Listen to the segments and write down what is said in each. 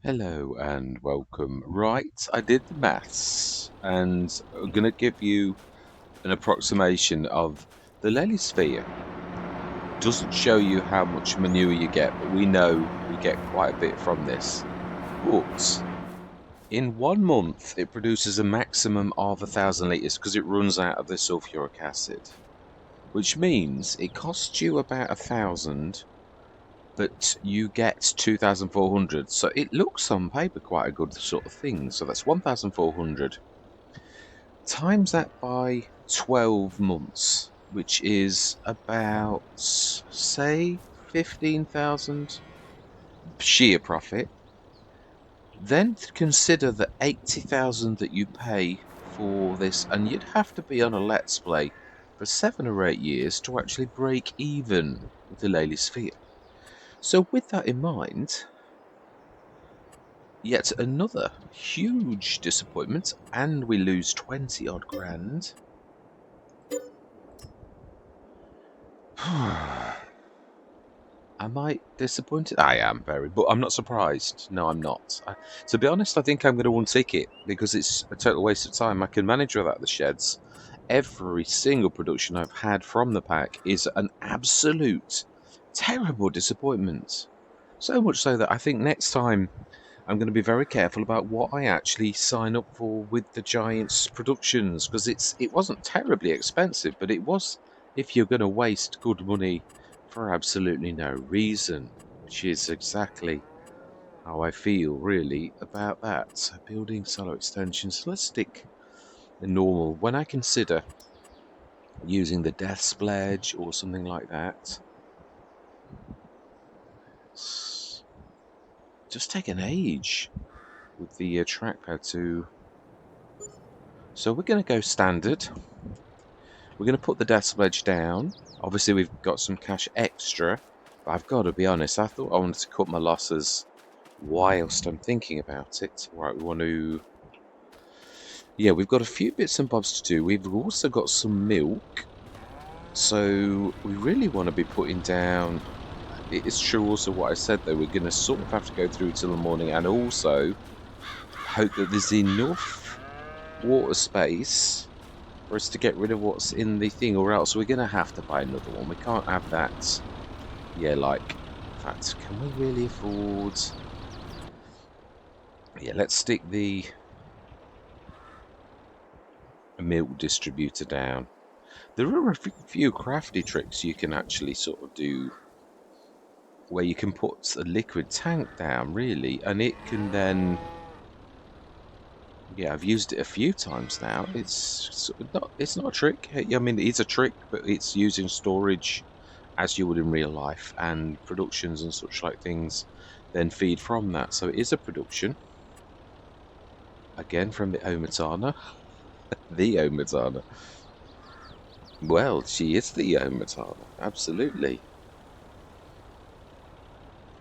Hello and welcome. Right, I did the maths and I'm going to give you an approximation of the lily sphere. Doesn't show you how much manure you get, but we know we get quite a bit from this. But in 1 month, it produces a maximum of 1,000 litres because it runs out of the sulfuric acid, which means it costs you about 1,000, but you get 2,400. So it looks on paper quite a good sort of thing. So that's 1,400. Times that by 12 months, which is about, say, 15,000 sheer profit. Then consider the 80,000 that you pay for this, and you'd have to be on a Let's Play for 7 or 8 years to actually break even with the Lely Sphere. So, with that in mind, yet another huge disappointment, and we lose 20 odd grand. Am I disappointed? I am very, but I'm not surprised. No, I'm not. To be honest, I think I'm going to untick it because it's a total waste of time. I can manage without the sheds. Every single production I've had from the pack is an absolute terrible disappointment. So much so that I think next time I'm going to be very careful about what I actually sign up for with the Giants productions, because it wasn't terribly expensive, but it was, if you're going to waste good money for absolutely no reason, which is exactly how I feel really about that. So building solo extensions, let's stick the normal. When I consider using the Death Spledge or something like that, it's just take an age with the trackpad to. So we're going to go standard. We're going to put the Death Sledge down. Obviously, we've got some cash extra. But I've got to be honest, I thought I wanted to cut my losses whilst I'm thinking about it. Right, we want to. Yeah, we've got a few bits and bobs to do. We've also got some milk. So we really want to be putting down. It's true also what I said, though. We're going to sort of have to go through till the morning and also hope that there's enough water space for us to get rid of what's in the thing, or else we're going to have to buy another one. We can't have that. Yeah, like, in fact, can we really afford... Yeah, let's stick the milk distributor down. There are a few crafty tricks you can actually sort of do where you can put a liquid tank down, really, and it can then... Yeah, I've used it a few times now. It's not a trick. I mean, it's a trick, but it's using storage as you would in real life, and productions and such like things then feed from that. So it is a production. Again, from the Omatana. The Omatana. Well, she is the Omatana, absolutely.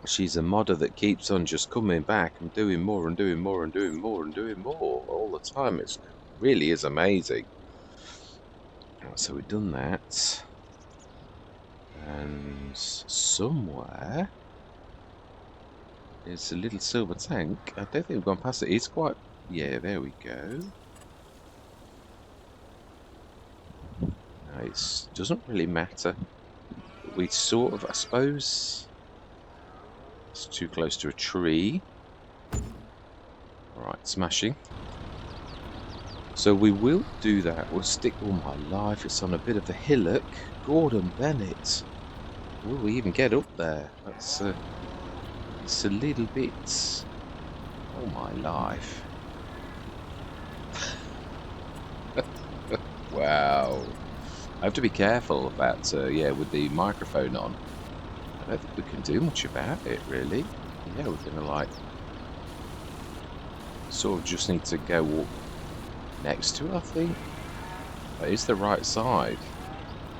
She's a modder that keeps on just coming back and doing more and doing more and doing more and doing more all the time. It really is amazing. So we've done that. And somewhere is a little silver tank. I don't think we've gone past it. It's quite... Yeah, there we go. It doesn't really matter. We sort of, I suppose... It's too close to a tree. Alright, smashing. So we will do that. We'll stick... Oh my life, it's on a bit of a hillock. Gordon Bennett. Will we even get up there? That's it's a little bit... Oh my life. Wow. I have to be careful about, yeah, with the microphone on. I don't think we can do much about it, really. Yeah, we're going to, like, sort of just need to go up next to it, I think. That is the right side.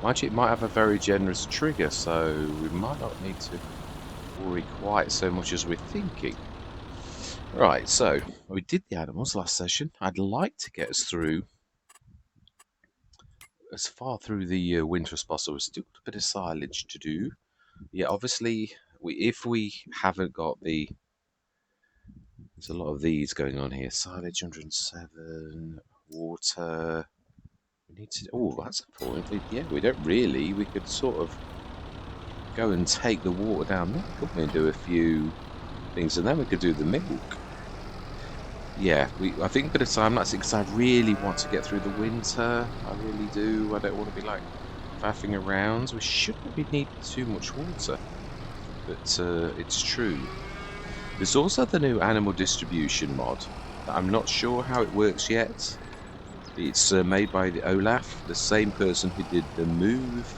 Mind you, it might have a very generous trigger, so we might not need to worry quite so much as we're thinking. Right, so we did the animals last session. I'd like to get us through as far through the winter as possible. We've still got a bit of silage to do. Yeah, obviously, if we haven't got the There's a lot of these going on here. Silage 107, water. We need to. Oh, that's important. Yeah, we don't really. We could sort of go and take the water down there, couldn't we, and do a few things, and then we could do the milk. Yeah, I think by the time that's it, because I really want to get through the winter. I really do. I don't want to be like faffing around. We shouldn't be needing too much water, but it's true. There's also the new animal distribution mod. I'm not sure how it works yet. It's made by the Olaf, the same person who did the Move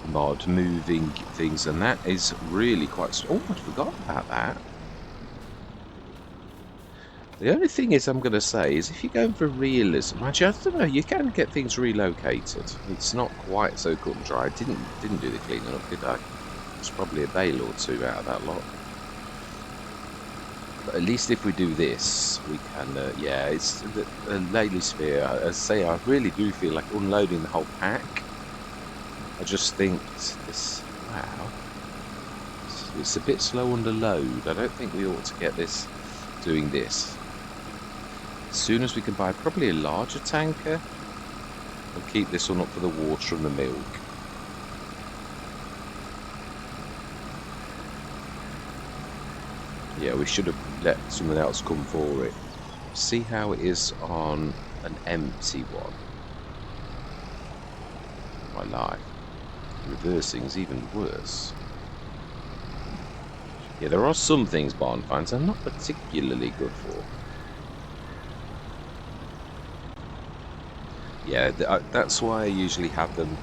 mod, moving things, and that is really quite. Oh, I forgot about that. The only thing is, I'm going to say, is if you're going for realism, actually, I don't know, you can get things relocated. It's not quite so cut and dry. I didn't do the cleaning up, did I? It's probably a bale or two out of that lot. But at least if we do this, we can, yeah, it's the Leyland Sphere. As I say, I really do feel like unloading the whole pack. I just think this, wow, it's a bit slow under load. I don't think we ought to get this doing this. As soon as we can buy probably a larger tanker, we'll keep this one up for the water and the milk. Yeah, we should have let someone else come for it. See how it is on an empty one. My life. Reversing is even worse. Yeah, there are some things barn finds I'm not particularly good for. Yeah, that's why I usually have them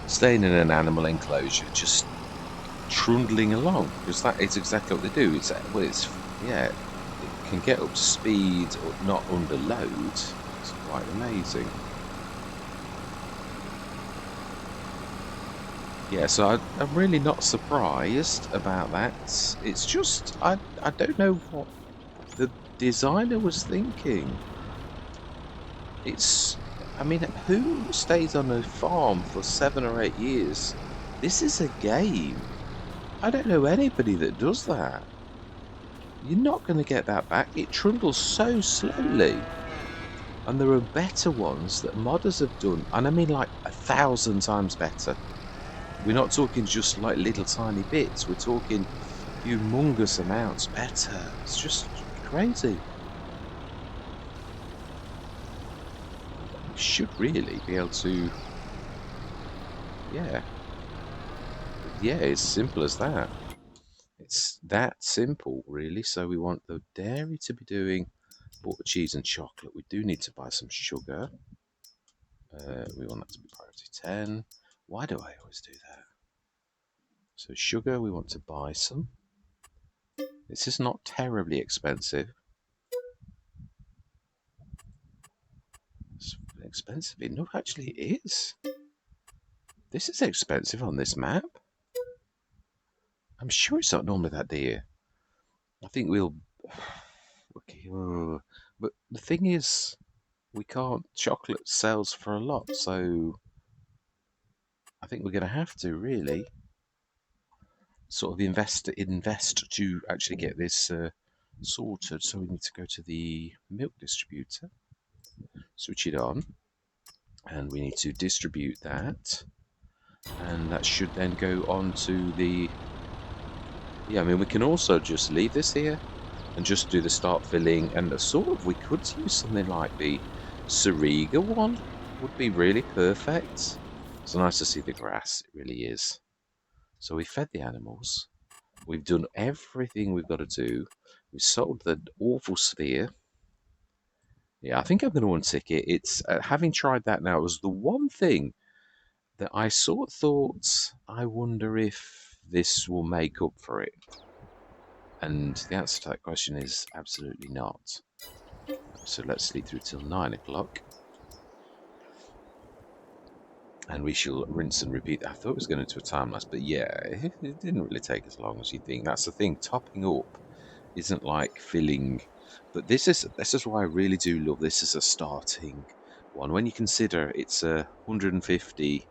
staying in an animal enclosure, just trundling along, because that is exactly what they do. It's yeah, it can get up to speed or not under load. It's quite amazing. Yeah, so I'm really not surprised about that. It's just I don't know what the designer was thinking. I mean, who stays on a farm for 7 or 8 years? This is a game. I don't know anybody that does that. You're not going to get that back. It trundles so slowly. And there are better ones that modders have done. And I mean like 1,000 times better. We're not talking just like little tiny bits. We're talking humongous amounts better. It's just crazy. We should really be able to... Yeah. Yeah, it's simple as that. It's that simple, really. So we want the dairy to be doing butter, cheese and chocolate. We do need to buy some sugar. We want that to be priority 10. Why do I always do that? So sugar, we want to buy some. This is not terribly expensive. It's expensive. No, actually it is. This is expensive on this map. I'm sure it's not normally that dear. I think we'll... Okay, but the thing is, we can't... Chocolate sells for a lot, so... I think we're going to have to, really, sort of invest to actually get this sorted. So we need to go to the milk distributor, switch it on, and we need to distribute that. And that should then go on to the... Yeah, I mean, we can also just leave this here and just do the start filling. And sort of, we could use something like the Sariga one. Would be really perfect. It's nice to see the grass. It really is. So we fed the animals. We've done everything we've got to do. We've sold the awful sphere. Yeah, I think I'm going to untick it. It's having tried that now, it was the one thing that I sort of thought, I wonder if this will make up for it. And the answer to that question is absolutely not. So let's sleep through till 9 o'clock. And we shall rinse and repeat. I thought it was going into a time lapse, but yeah, it didn't really take as long as you think. That's the thing. Topping up isn't like filling, but this is why I really do love this as a starting one. When you consider it's a 150.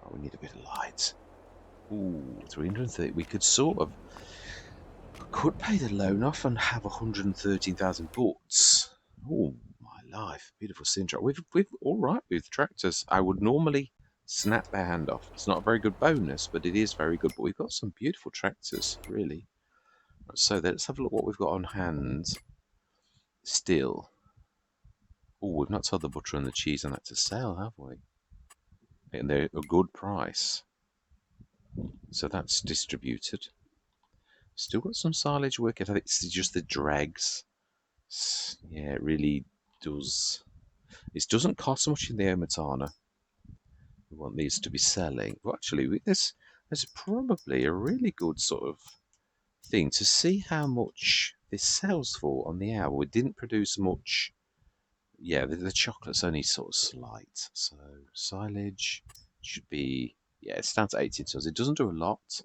Oh, we need a bit of light. Ooh, 330. We could sort of could pay the loan off and have 113,000 bucks. Oh my life, beautiful syndrome. We've all right with tractors. I would normally snap their hand off. It's not a very good bonus, but it is very good. But we've got some beautiful tractors, really. So let's have a look what we've got on hand. Still. Oh, we've not sold the butter and the cheese on that to sell, have we? And they're a good price. So that's distributed. Still got some silage work. I think it's just the dregs. Yeah, it really does. It doesn't cost much in the Omatana. We want these to be selling. Well, actually, there's probably a really good sort of thing to see how much this sells for on the hour. We didn't produce much. Yeah, the chocolate's only sort of slight. So silage should be, yeah, it stands at 18 tons. It doesn't do a lot.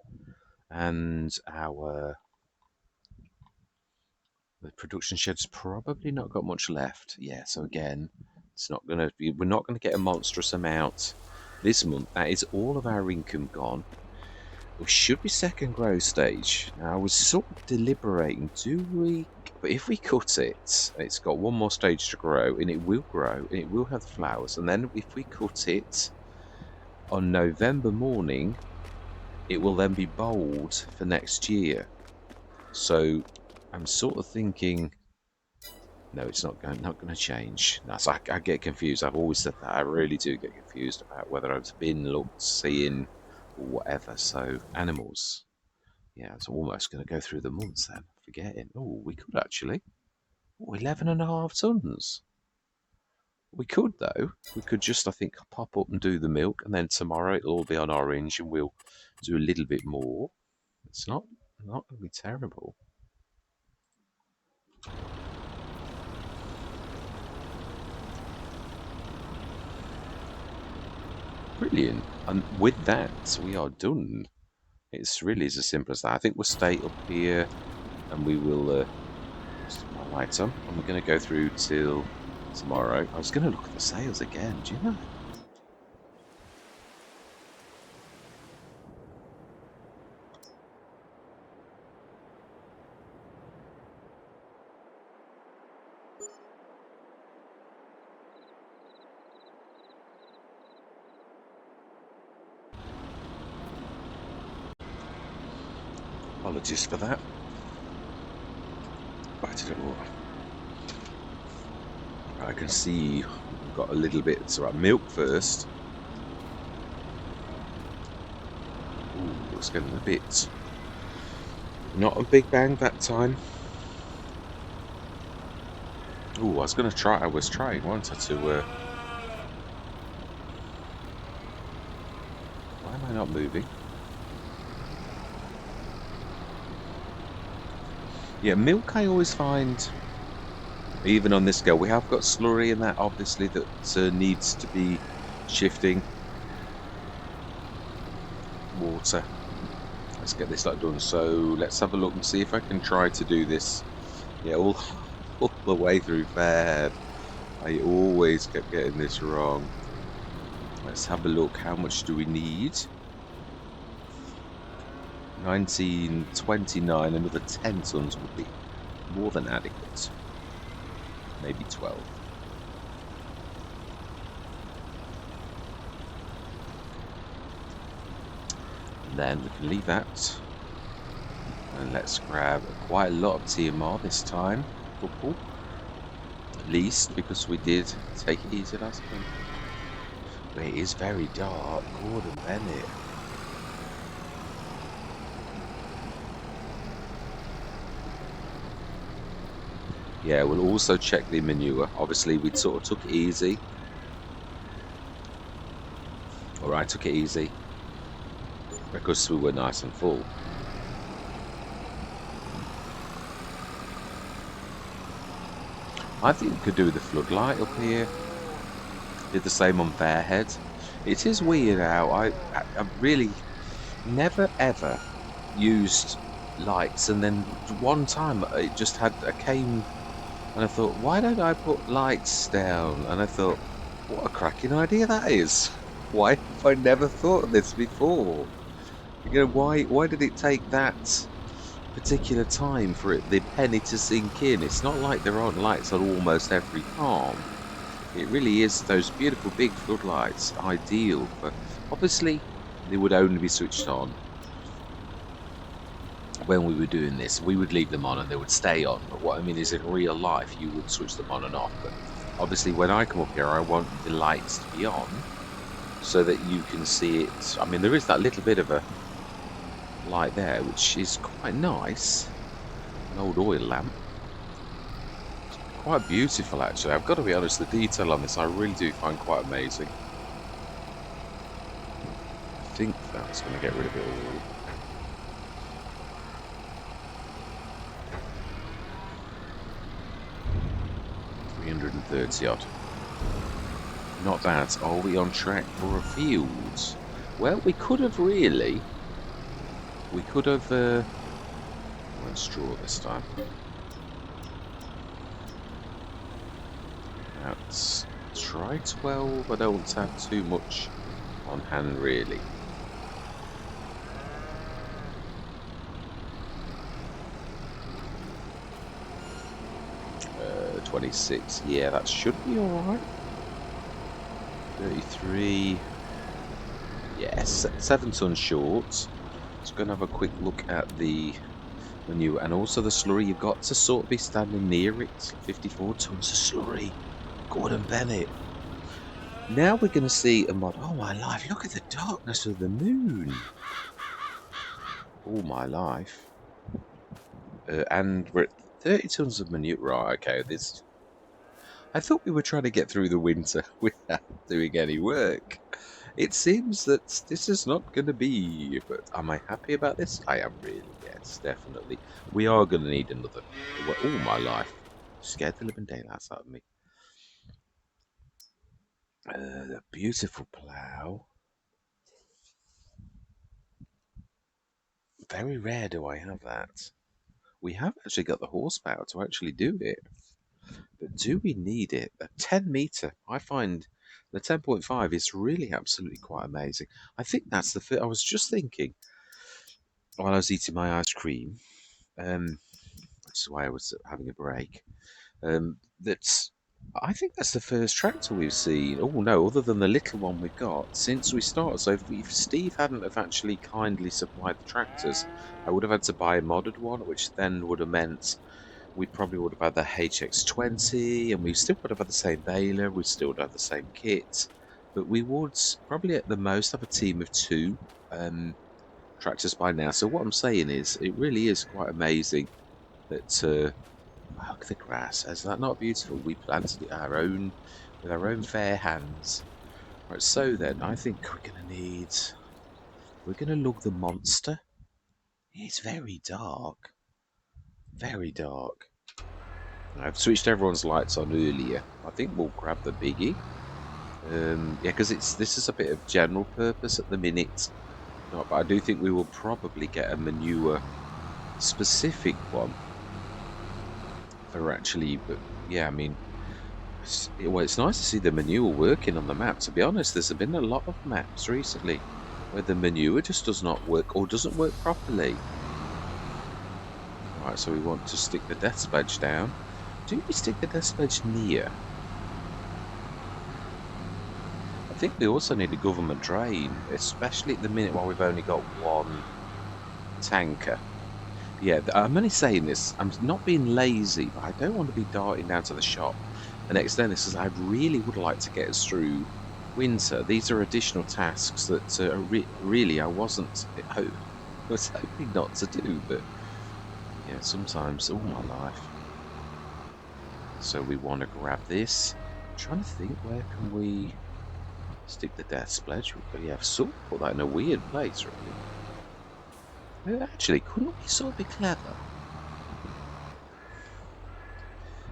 And the production shed's probably not got much left. Yeah, so again, it's not going to be, we're not going to get a monstrous amount this month. That is all of our income gone. We should be second growth stage. Now, I was sort of deliberating, but if we cut it, it's got one more stage to grow, and it will grow, and it will have flowers. And then if we cut it on November morning, it will then be bold for next year. So I'm sort of thinking, no, it's not going to change. No, so I get confused. I've always said that. I really do get confused about whether I've been, looked, seen, or whatever. So animals, yeah, it's almost going to go through the months then. Forgetting. Oh, we could actually. Oh, 11.5 tons. We could though. We could just, I think, pop up and do the milk, and then tomorrow it'll all be on orange, and we'll do a little bit more. It's not going to be terrible. Brilliant. And with that, we are done. It's really as simple as that. I think we'll stay up here, and we will just put my lights on, and we're going to go through till tomorrow. I was going to look at the sales again. Do you know? Apologies for that. Right, I can see we've got a little bit. So, right, milk first. Ooh, it's getting a bit. Not a big bang that time. Ooh, I was going to try. I was trying, wasn't I, to. Why am I not moving? Yeah, milk I always find, even on this scale, we have got slurry in that, obviously, that needs to be shifting. Water. Let's get this done. So let's have a look and see if I can try to do this. Yeah, all the way through bad. I always kept getting this wrong. Let's have a look. How much do we need? 1929, another 10 tons would be more than adequate. Maybe 12. And then we can leave that. And let's grab quite a lot of TMR this time. Couple. At least, because we did take it easy last time. But it is very dark. Gordon Bennett. Yeah, we'll also check the manure. Obviously, we sort of took it easy. Or I took it easy. Because we were nice and full. I think we could do the floodlight up here. Did the same on Fairhead. It is weird how I really never ever used lights, and then one time it just came. And I thought, why don't I put lights down? And I thought, what a cracking idea that is. Why have I never thought of this before? You know, why did it take that particular time for the penny to sink in. It's not like there aren't lights on almost every farm. It really is those beautiful big floodlights, ideal for. Obviously, they would only be switched on when we were doing this. We would leave them on and they would stay on. But what I mean is, in real life, you would switch them on and off. But obviously, when I come up here, I want the lights to be on so that you can see it. I mean, there is that little bit of a light there, which is quite nice. An old oil lamp. Quite beautiful, actually. I've got to be honest, the detail on this I really do find quite amazing. I think that's going to get rid of it all. $330 odd. Not bad. Are we on track for a field? Well, we could have really. We could have. Went straw this time. Let's try 12. I don't want to have too much on hand, really. 26. Yeah, that should be alright. 33. Yes, 7 tons short. Just going to have a quick look at the menu and also the slurry. You've got to sort of be standing near it. 54 tons of slurry. Gordon Bennett. Now we're going to see a mod. Oh my life, look at the darkness of the moon. All my life. And we're at 30 tons of manure. Right, okay, this. I thought we were trying to get through the winter without doing any work. It seems that this is not going to be, but am I happy about this? I am really, yes, definitely. We are going to need another. All my life. Scared the living daylights out of me. The beautiful plough. Very rare do I have that. We have actually got the horsepower to actually do it. But do we need it? A 10 metre. I find the 10.5 is really absolutely quite amazing. I think that's the fit. I was just thinking while I was eating my ice cream, which is why I was having a break, that I think that's the first tractor we've seen. Oh no, other than the little one we've got since we started. So if Steve hadn't have actually kindly supplied the tractors, I would have had to buy a modded one, which then would have meant we probably would have had the HX20, and we still would have had the same baler, we still would have the same kit, but we would probably at the most have a team of 2 tractors by now. So what I'm saying is, it really is quite amazing that look at the grass. Is that not beautiful? We planted it our own with our own fair hands. Right, so then I think we're gonna lug the monster. It's very dark. Very dark. I've switched everyone's lights on earlier. I think we'll grab the biggie. Yeah, because this is a bit of general purpose at the minute. No, but I do think we will probably get a manure specific one for actually. But yeah, I mean, it's nice to see the manure working on the map. To be honest, there's been a lot of maps recently where the manure just does not work or doesn't work properly. Right, so we want to stick the death sledge down. Do we stick the death sledge near? I think we also need a government drain, especially at the minute while we've only got 1 tanker. Yeah, I'm only saying this, I'm not being lazy, but I don't want to be darting down to the shop and extend this, as I really would like to get us through winter. These are additional tasks that really I was hoping not to do, but yeah, sometimes all my life. So we want to grab this. I'm trying to think, where can we stick the death sledge? Yeah, I've sort of put that in a weird place, really. Actually, couldn't we sort of be clever?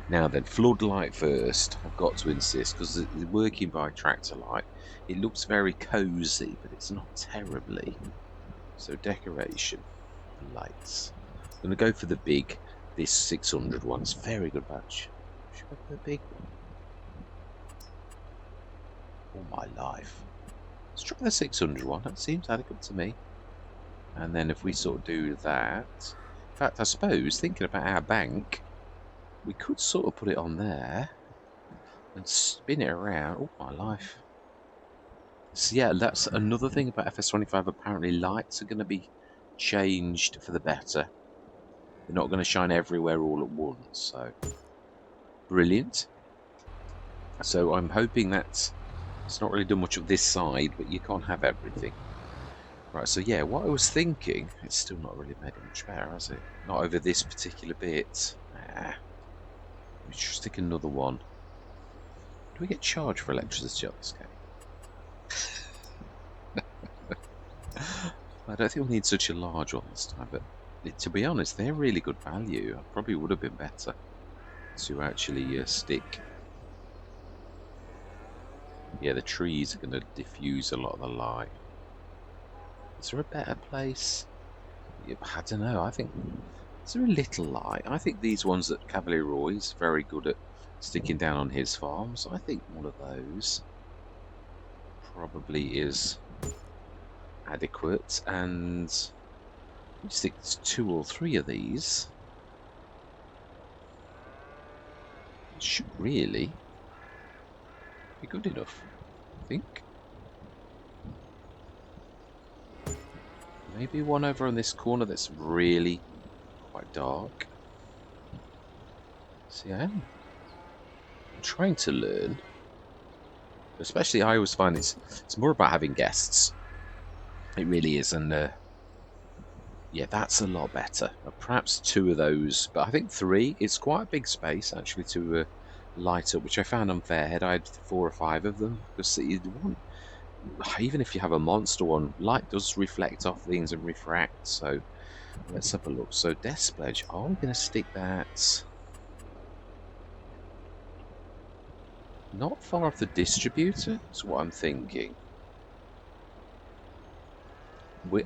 Now then, floodlight first. I've got to insist, because working by tractor light, it looks very cosy, but it's not terribly. So decoration, lights. I'm going to go for this 600 one. It's very good batch. Should I go for the big one? All my life. Let's try the 600 one. That seems adequate to me. And then if we sort of do that, fact, I suppose, thinking about our bank, we could sort of put it on there and spin it around. Oh, my life. So yeah, that's another thing about FS25. Apparently lights are going to be changed for the better. They're not going to shine everywhere all at once, so brilliant. So I'm hoping that it's not really done much of this side, but you can't have everything. Right, so yeah, what I was thinking, it's still not really made it much better, has it? Not over this particular bit. Let me just stick another one. Do we get charged for electricity on this game? I don't think we need such a large one this time, but to be honest, they're really good value. I probably would have been better to actually stick. Yeah, the trees are going to diffuse a lot of the light. Is there a better place? Yeah, I don't know. I think, is there a little light? I think these ones that Cavalier Roy is very good at sticking down on his farm, so I think one of those probably is adequate, and we stick 2 or 3 of these. It should really be good enough, I think. Maybe one over on this corner that's really quite dark. See, I'm trying to learn. Especially, I always find it's more about having guests. It really is, and yeah, that's a lot better. Perhaps 2 of those, but I think 3. It's quite a big space actually to light up, which I found unfair. I had 4 or 5 of them because you want, even if you have a monster one, light does reflect off things and refract. So let's have a look. So Death Pledge, are we going to stick that not far off the distributor? Is what I'm thinking.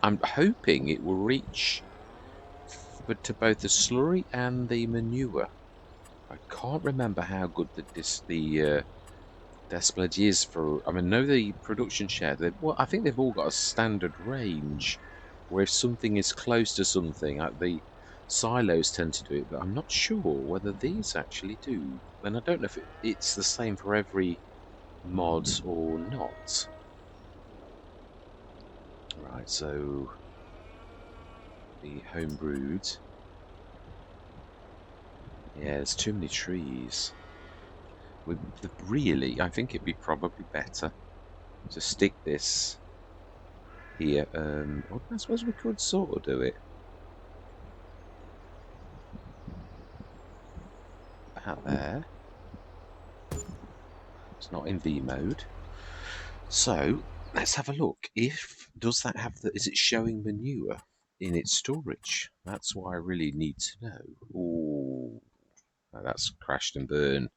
I'm hoping it will reach to both the slurry and the manure. I can't remember how good the Despledge is for. I mean, know the production share. Well, I think they've all got a standard range, where if something is close to something, the silos tend to do it. But I'm not sure whether these actually do. And I don't know if it's the same for every mod or not. Right, so the homebrewed. Yeah, there's too many trees. Really, I think it'd be probably better to stick this here. Well, I suppose we could sort of do it about there. It's not in V mode. So let's have a look. Does that have is it showing manure in its storage? That's what I really need to know. Oh, that's crashed and burned.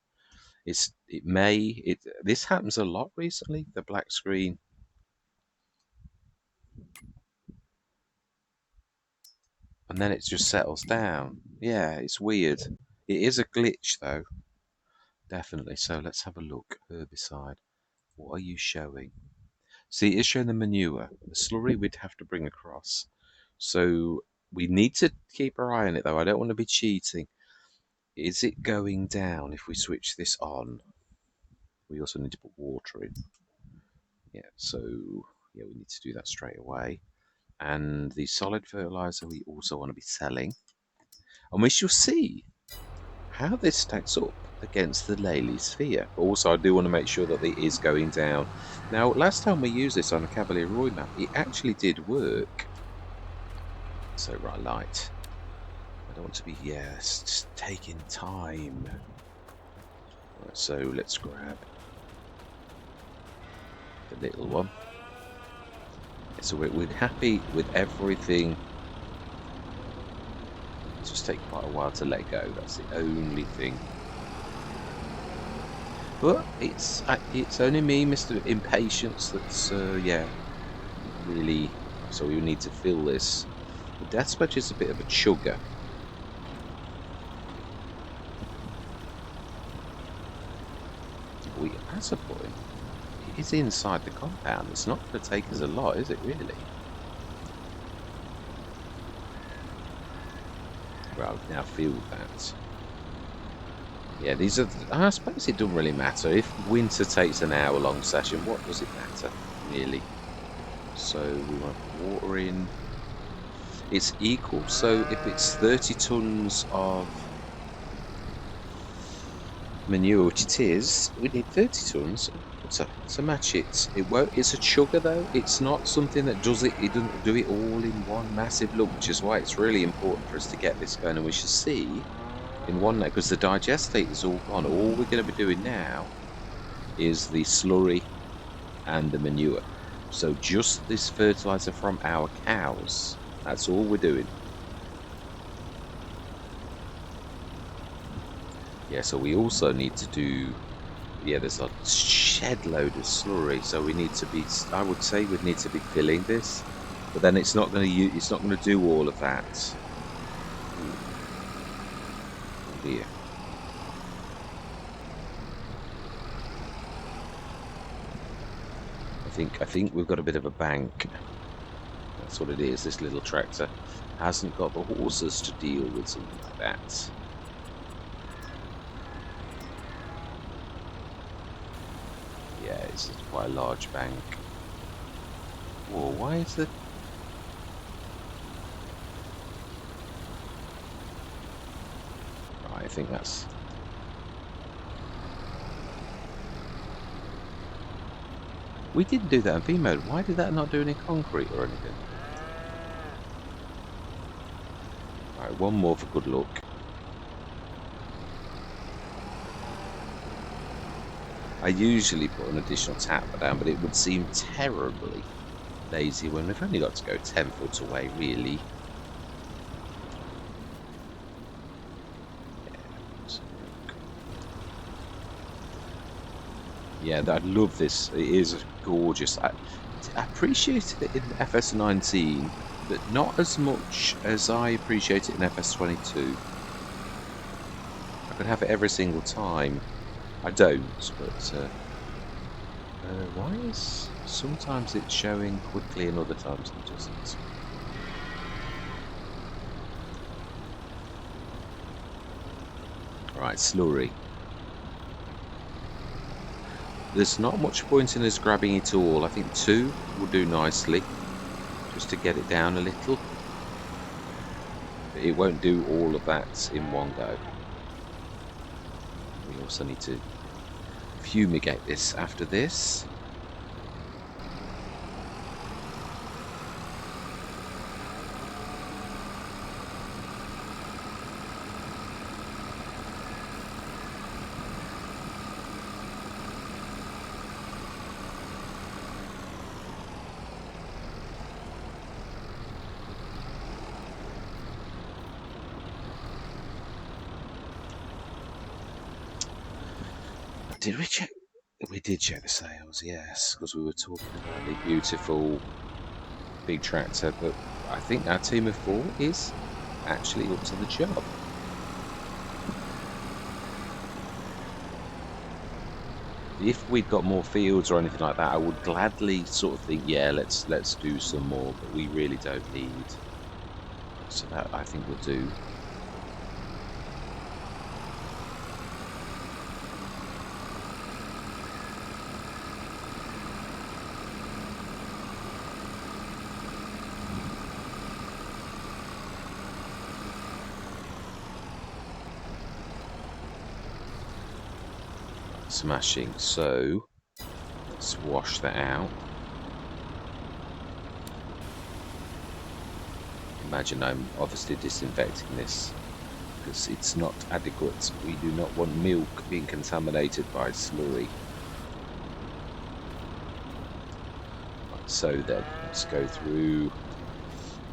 This happens a lot recently, the black screen. And then it just settles down. Yeah, it's weird. It is a glitch though, definitely. So let's have a look. Herbicide. What are you showing? See, it's showing the manure. The slurry we'd have to bring across. So we need to keep our eye on it though. I don't want to be cheating. Is it going down if we switch this on? We also need to put water in. Yeah, so yeah, we need to do that straight away. And the solid fertilizer we also want to be selling. And we shall see how this stacks up against the Leyland sphere. But also, I do want to make sure that it is going down. Now, last time we used this on a Cavalier Roy map, it actually did work. So, right, light. I don't want to be, yes, just taking time. Right, so let's grab the little one. So we're happy with everything. It's just taking quite a while to let go. That's the only thing. But it's only me, Mr. Impatience, that's yeah, really. So we need to fill this. The Death Sledge is a bit of a chugger. That's a point. It is inside the compound. It's not going to take us a lot, is it really? Well, I've now filled that. Yeah, these are. I suppose it doesn't really matter if winter takes an hour-long session. What does it matter, really? So we want to put water in. It's equal. So if it's 30 tons of manure, which it is, we need 30 tons of water to match it. It won't. It's a chugger though. It's not something that does it. It doesn't do it all in one massive lump, which is why it's really important for us to get this going. And we should see in one night because the digestate is all gone. All we're going to be doing now is the slurry and the manure. So just this fertilizer from our cows. That's all we're doing. Yeah, so we also need to do, yeah, there's a shed load of slurry. So we need to be, I would say we'd need to be filling this, but then it's not going to, it's not going to do all of that. Ooh. Oh dear. I think we've got a bit of a bank. That's what it is. This little tractor hasn't got the horses to deal with something like that. Yeah, it's quite a large bank. Whoa, why is the... Right, I think that's... We didn't do that in V mode. Why did that not do any concrete or anything? Alright, one more for good luck. I usually put an additional tap down, but it would seem terribly lazy when we've only got to go 10 foot away, really. Yeah, I love this. It is gorgeous. I appreciated it in FS19, but not as much as I appreciate it in FS22. I could have it every single time. I don't, but why is sometimes it's showing quickly and other times it doesn't? Right, slurry. There's not much point in us grabbing it all. I think 2 will do nicely, just to get it down a little. But it won't do all of that in one go. We also need to fumigate this after this. Did we check? We did check the sales, yes, because we were talking about the beautiful big tractor, but I think our team of 4 is actually up to the job. If we'd got more fields or anything like that, I would gladly sort of think, yeah, let's do some more, but we really don't need. So that I think will do. Smashing. So let's wash that out. Imagine I'm obviously disinfecting this because it's not adequate. We do not want milk being contaminated by slurry. Right, so then let's go through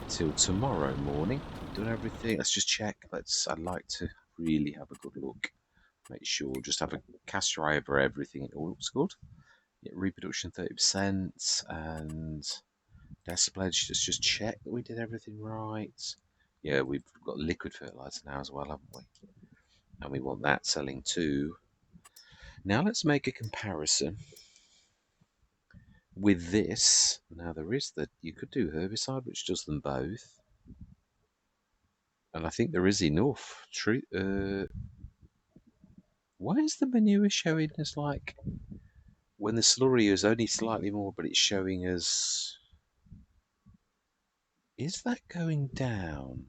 till tomorrow morning. We've done everything. Let's just check. I'd like to really have a good look. Make sure, just have a cast your eye over everything. It all looks good. Yeah, reproduction 30%, and Pledge. Let's just check that we did everything right. Yeah, we've got liquid fertilizer now as well, haven't we? And we want that selling too. Now let's make a comparison with this. Now there is that you could do herbicide, which does them both. And I think there is enough. True. Why is the manure showing us like when the slurry is only slightly more, but it's showing us? Is that going down?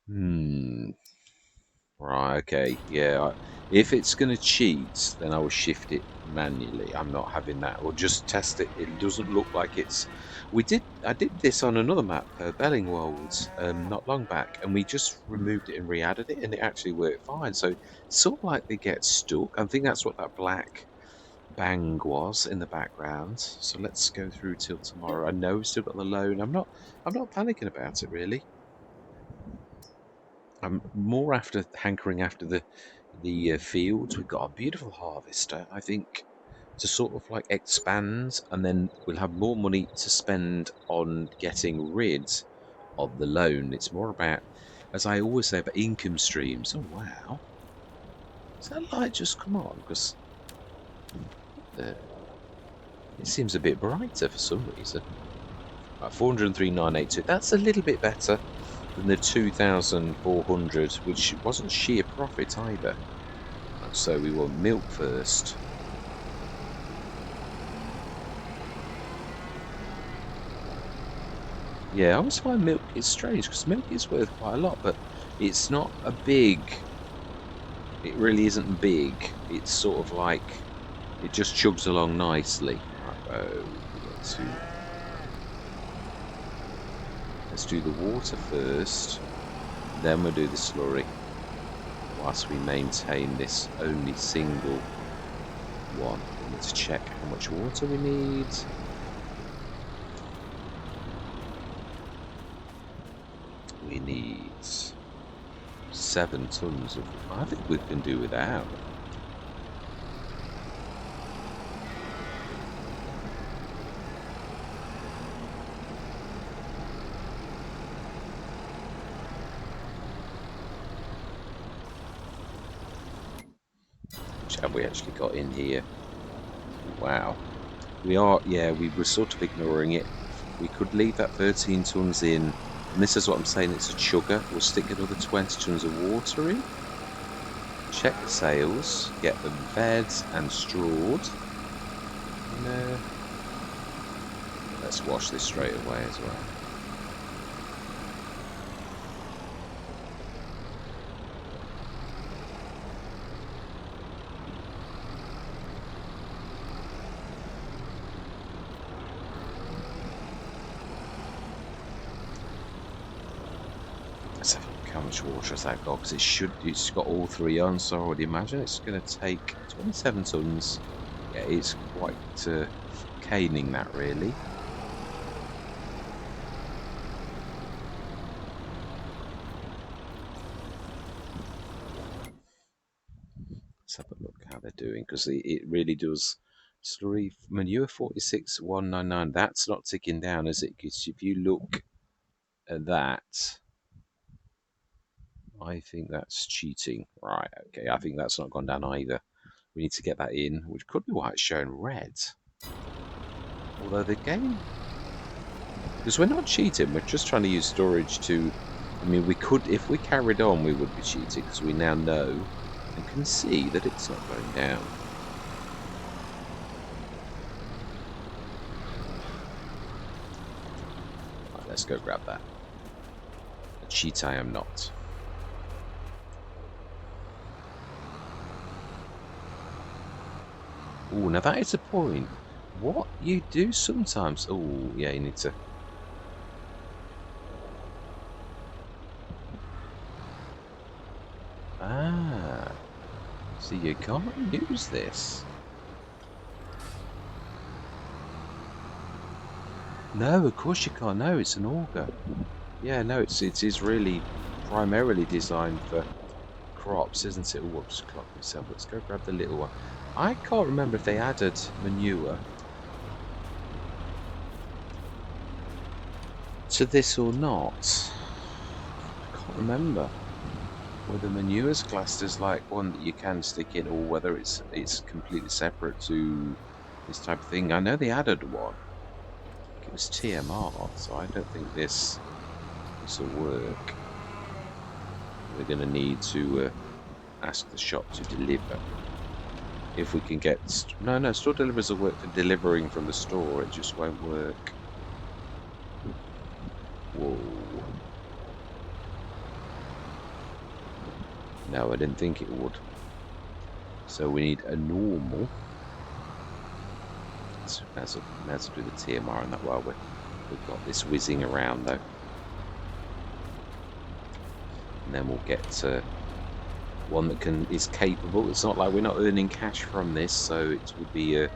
Hmm. Right, okay, yeah. If it's going to cheat, then I will shift it manually. I'm not having that. Or just test it. It doesn't look like it's. I did this on another map, Bellingwold, not long back, and we just removed it and re-added it, and it actually worked fine. So it's sort of like they get stuck. I think that's what that black bang was in the background. So let's go through till tomorrow. I know we've still got the loan. I'm not panicking about it really. I'm more after hankering after the fields. We've got a beautiful harvester, I think, to sort of like expand, and then we'll have more money to spend on getting rid of the loan. It's more about, as I always say, about income streams. Oh wow, is that light just come on? Because it seems a bit brighter for some reason. Right, 403,982. That's a little bit better than the 2,400, which wasn't sheer profit either. So we want milk first. Yeah, I always find milk is strange because milk is worth quite a lot, but it's not a big. It really isn't big. It's sort of like it just chugs along nicely. Right, let's do the water first, then we'll do the slurry. Whilst we maintain this only single one, we need to check how much water we need. We need 7 tons of. I think we can do without. Which have we actually got in here? Wow. We are, yeah, we were sort of ignoring it. We could leave that 13 tons in, and this is what I'm saying, it's a chugger. We'll stick another 20 tons of water in, check the sails, get them fed and strawed. And, let's wash this straight away as well. Let's have a look how much water has that got, because it's got all 3 on, so I would imagine it's going to take 27 tons. Yeah, it's quite caning that really. Let's have a look how they're doing, because it really does. Slurry manure 46,199. That's not ticking down, is it? Because if you look at that, I think that's cheating. Right, okay, I think that's not gone down either. We need to get that in, which could be why it's showing red. Although the game... Because we're not cheating, we're just trying to use storage to... I mean, we could, if we carried on, we would be cheating, because we now know and can see that it's not going down. Right, let's go grab that. A cheat I am not. Oh, now that is a point. What you do sometimes... Oh, yeah, you need to... Ah, so you can't use this. No, of course you can't. No, it's an auger. Yeah, no, it is really primarily designed for crops, isn't it? Oh, I've just clocked myself. Let's go grab the little one. I can't remember if they added manure to this or not. I can't remember whether manure is classed as like one that you can stick in, or whether it's completely separate to this type of thing. I know they added one. it was TMR, so I don't think this will work. We're going to need to ask the shop to deliver. If we can get... No, store delivers will work for delivering from the store. It just won't work. Whoa. No, I didn't think it would. So we need a normal. So we may as well do the TMR on that while we've got this whizzing around though. And then we'll get one that is capable. It's not like we're not earning cash from this, so it would be don't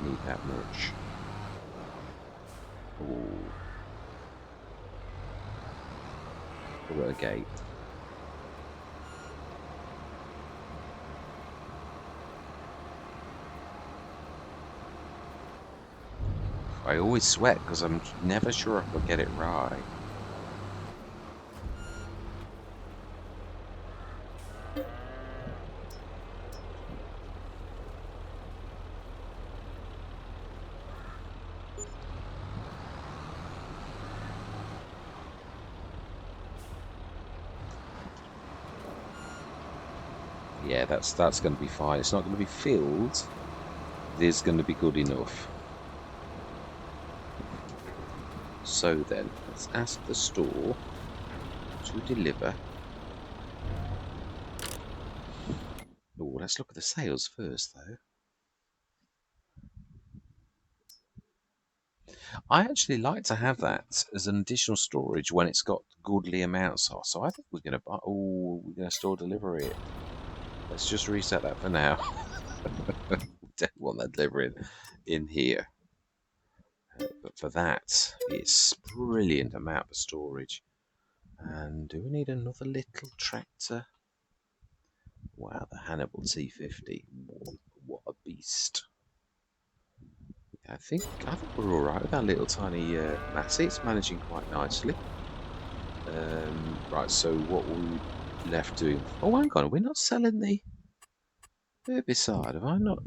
need that much. Ooh. Put a gate. I always sweat because I'm never sure if I'll get it right. Yeah, that's going to be fine. It's not going to be filled. It is going to be good enough. So then, let's ask the store to deliver. Oh, let's look at the sales first, though. I actually like to have that as an additional storage when it's got goodly amounts of. So I think we're going to buy. Oh, we're going to store deliver it. Let's just reset that for now. Don't want that delivering in here. But for that, it's brilliant amount of storage. And do we need another little tractor? Wow, the Hannibal T50. What a beast. I think we're all right with that little tiny Massey. It's managing quite nicely. Right, so what we left doing? Oh, hang on, we're not selling the herbicide, have I not?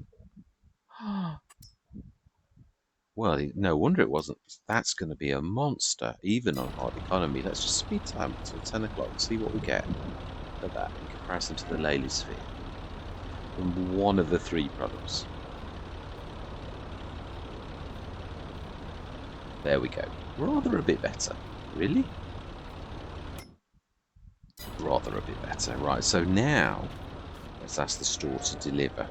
Well, no wonder it wasn't. That's going to be a monster, even on hard economy. Let's just speed time until 10 o'clock and see what we get for that in comparison to the Leyland Sphere. From one of the three products. There we go. Rather a bit better. Really? Rather a bit better. Right, so now let's ask the store to deliver.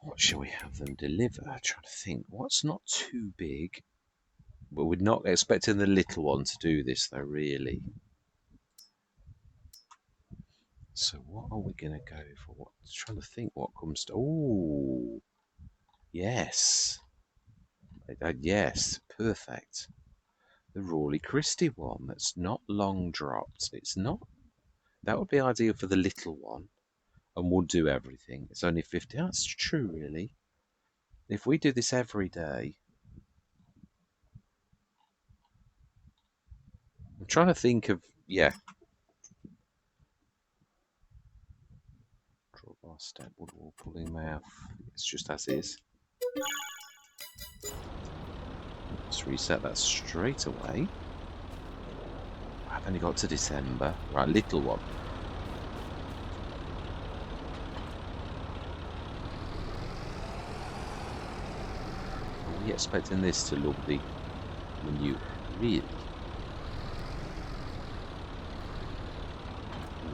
What shall we have them deliver? I'm trying to think. What's not too big? But we're not expecting the little one to do this, though, really. So what are we going to go for? I'm trying to think what comes to... Oh, yes. Yes, perfect. The Rawley Christie one that's not long dropped. It's not... That would be ideal for the little one and would do everything. It's only 50. That's true, really. If we do this every day... I'm trying to think of... Yeah. Draw bar step, woodwall, pulling mouth. It's just as is. Let's reset that straight away. I've only got to December. Right, little one. Are we expecting this to look the manure? Really?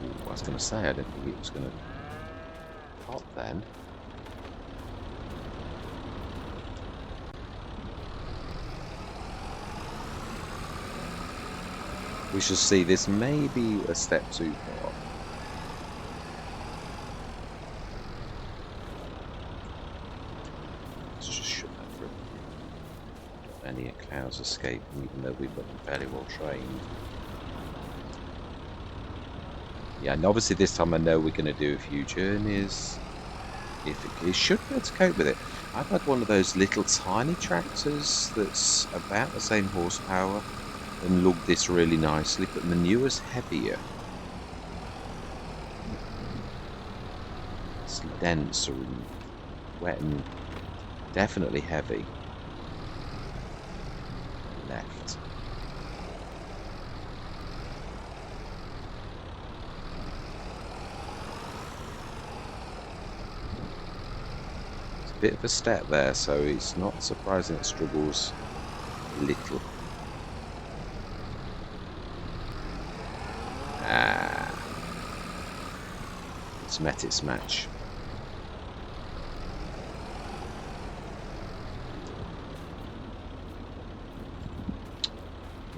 Ooh, I was going to say, I didn't think it was going to pop then. We shall see. This may be a step too far. Let's just shut that through. Don't any clouds escaping, even though we've got them fairly well trained. Yeah, and obviously this time I know we're going to do a few journeys. It should be able to cope with it. I've had one of those little tiny tractors that's about the same horsepower and lug this really nicely, but manure's heavier. It's denser and wet and definitely heavy. Left. It's a bit of a step there, so it's not surprising it struggles a little. It's met its match.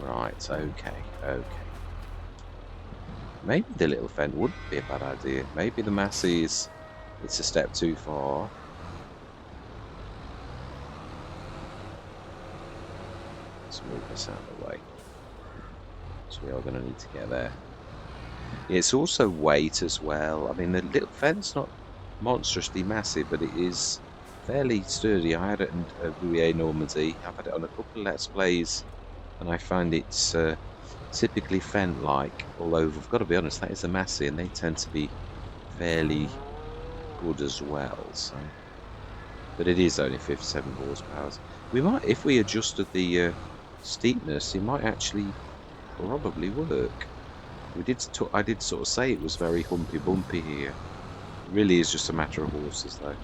Right, okay. Maybe the little fence wouldn't be a bad idea. Maybe the Massey's, it's a step too far. Let's move this out of the way. So we are going to need to get there. It's also weight as well. I mean, the little fence not monstrously massive, but it is fairly sturdy. I had it in Rouillé Normandy. I've had it on a couple of Let's Plays, and I find it's typically Fent-like. Although I've got to be honest, that is a Massey, and they tend to be fairly good as well. So, but it is only 57 horsepower. We might, if we adjusted the steepness, it might actually probably work. I did sort of say it was very humpy bumpy here. It really is just a matter of horses, though.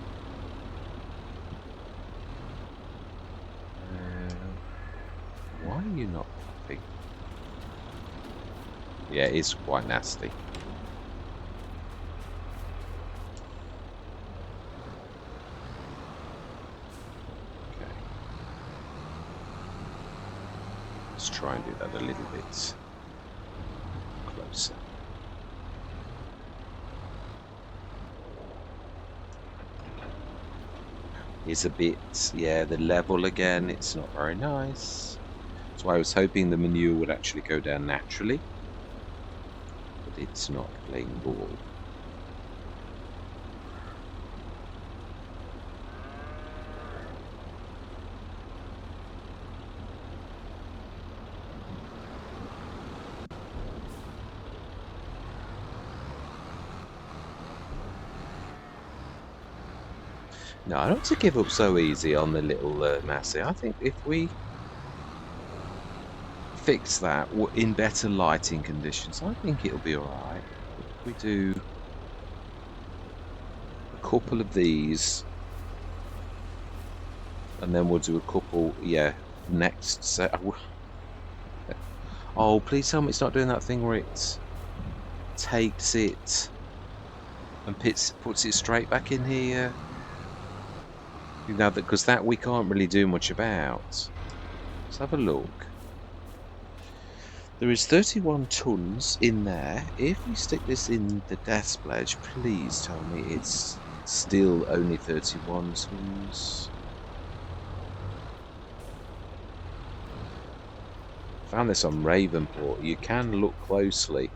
Why are you not puffing? Yeah, it is quite nasty. Okay. Let's try and do that a little bit closer. Is a bit, yeah, the level again, it's not very nice. That's why I was hoping the manure would actually go down naturally, but it's not playing ball. No, I don't to give up so easy on the little Massey. I think if we fix that in better lighting conditions, I think it'll be alright. If we do a couple of these, and then we'll do a couple, yeah, next set. Oh, please tell me it's not doing that thing where it takes it and puts it straight back in here. You know, because that we can't really do much about. Let's have a look. There is 31 tons in there. If we stick this in the death pledge, please tell me it's still only 31 tons. Found this on Ravenport. You can look closely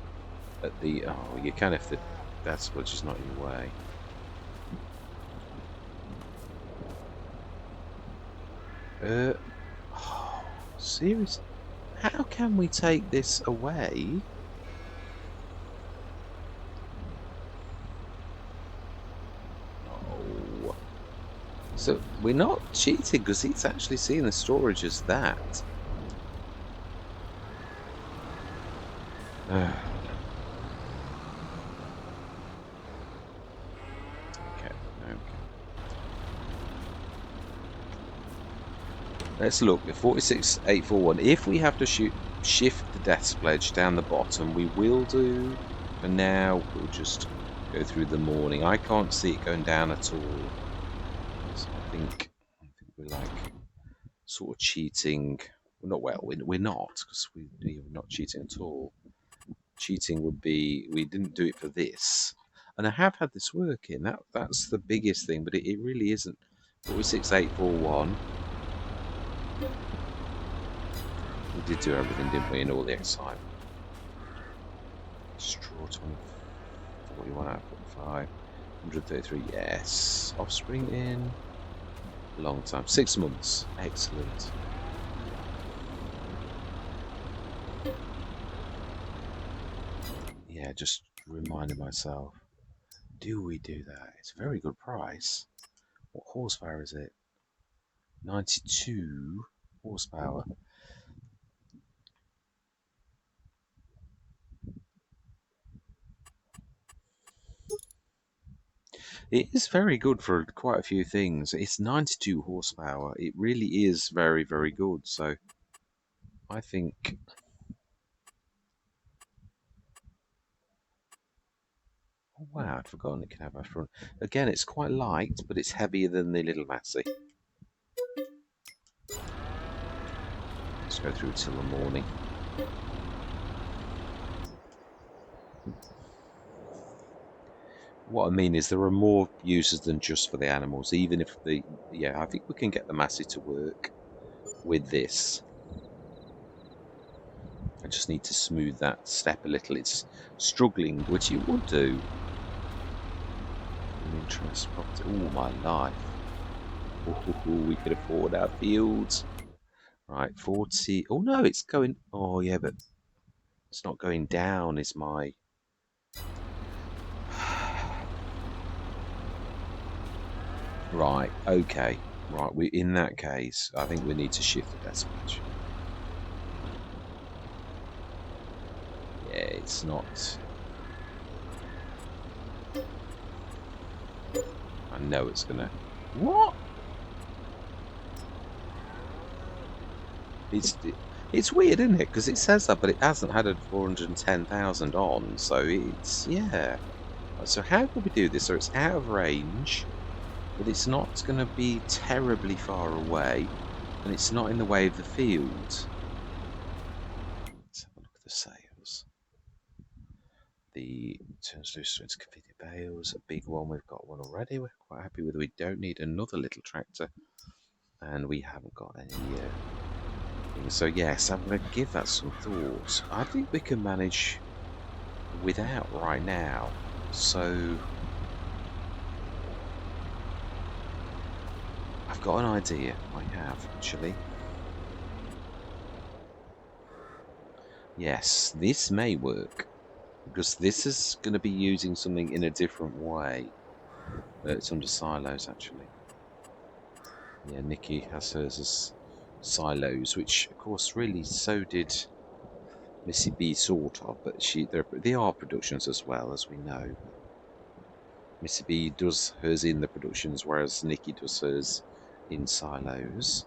at the... Oh, you can if the death pledge is not in your way. Oh, seriously? How can we take this away? Oh. So we're not cheating because it's actually seeing the storage as that. Okay. Let's look at 46841. If we have to shift the death pledge down the bottom, we will do. For now, we'll just go through the morning. I can't see it going down at all. So I think we're like sort of cheating. We're not, because we're not cheating at all. Cheating would be we didn't do it for this. And I have had this working. That's the biggest thing, but it really isn't. 46841. We did do everything, didn't we, in all the excitement. Straw 41 out of 45. 133, yes. Offspring in. Long time. 6 months. Excellent. Yeah, just reminding myself. do we do that? It's a very good price. What horsepower is it? 92 horsepower. It is very good for quite a few things. It's 92 horsepower. It really is very, very good. So I think, oh wow, I'd forgotten it can have a front. Again, it's quite light, but it's heavier than the Little Massey. Let's go through till the morning. What I mean is there are more uses than just for the animals, even if yeah, I think we can get the Massey to work with this. I just need to smooth that step a little. It's struggling, which it would do. Interest property, all my life. Ooh, we could afford our fields. Right, 40. Oh no, it's going. Oh yeah, but it's not going down. Is my. Right. Okay. Right. We in that case, I think we need to shift the dispatch. Yeah, it's not. I know it's gonna. What? It's weird, isn't it? Because it says that, but it hasn't had a 410,000 on. So it's yeah. So how can we do this? So it's out of range, but it's not going to be terribly far away, and it's not in the way of the field. Let's have a look at the sales. The turns loose into convenient bales, a big one. We've got one already. We're quite happy with it. We don't need another little tractor, and we haven't got any. So yes, I'm going to give that some thought. I think we can manage without right now. So I've got an idea. I have actually. Yes, this may work because this is going to be using something in a different way. It's under silos actually. Yeah, Nikki has hers as silos, which of course really so did Missy B sort of, but they are productions as well, as we know. Missy B does hers in the productions, whereas Nikki does hers in silos.